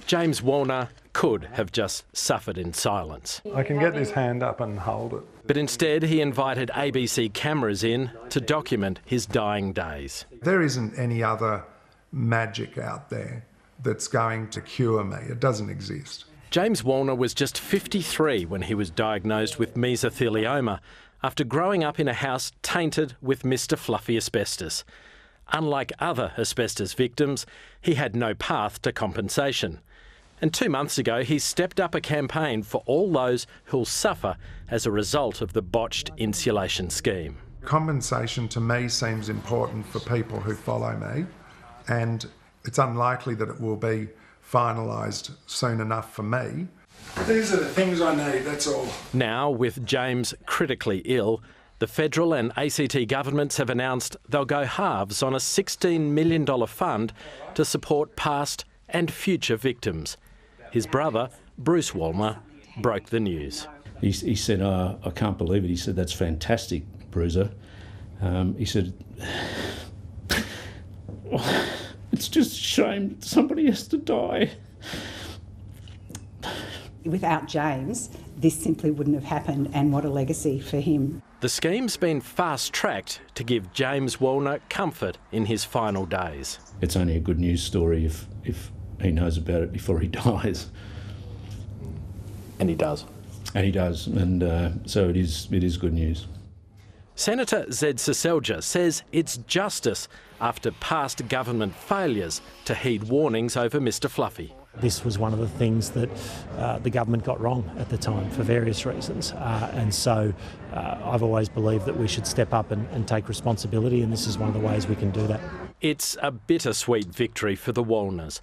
James Wallner could have just suffered in silence. I can get this hand up and hold it. But instead he invited ABC cameras in to document his dying days. There isn't any other magic out there that's going to cure me. It doesn't exist. James Wallner was just 53 when he was diagnosed with mesothelioma after growing up in a house tainted with Mr Fluffy asbestos. Unlike other asbestos victims, he had no path to compensation. And 2 months ago, he stepped up a campaign for all those who'll suffer as a result of the botched insulation scheme. Compensation to me seems important for people who follow me, and it's unlikely that it will be finalised soon enough for me. These are the things I need, that's all. Now, with James critically ill, the federal and ACT governments have announced they'll go halves on a $16 million fund to support past and future victims. His brother, Bruce Wallner, broke the news. He said, "Oh, I can't believe it." He said, "That's fantastic, Bruiser." He said, "It's just a shame somebody has to die." Without James, this simply wouldn't have happened, and what a legacy for him. The scheme's been fast-tracked to give James Wallner comfort in his final days. It's only a good news story if he knows about it before he dies. And he does. And he does, and so it is good news. Senator Zed Seselja says it's justice after past government failures to heed warnings over Mr Fluffy. This was one of the things that the government got wrong at the time for various reasons, and so I've always believed that we should step up and take responsibility, and this is one of the ways we can do that. It's a bittersweet victory for the Wallners,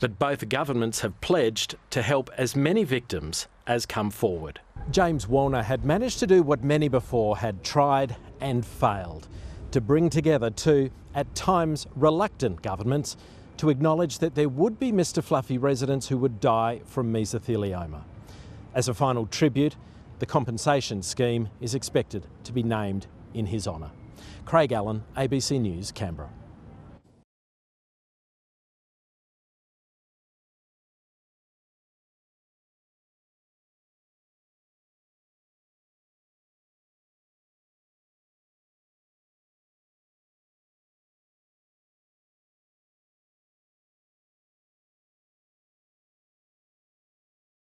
but both governments have pledged to help as many victims as come forward. James Wallner had managed to do what many before had tried and failed, to bring together two, at times reluctant governments, to acknowledge that there would be Mr Fluffy residents who would die from mesothelioma. As a final tribute, the compensation scheme is expected to be named in his honour. Craig Allen, ABC News, Canberra.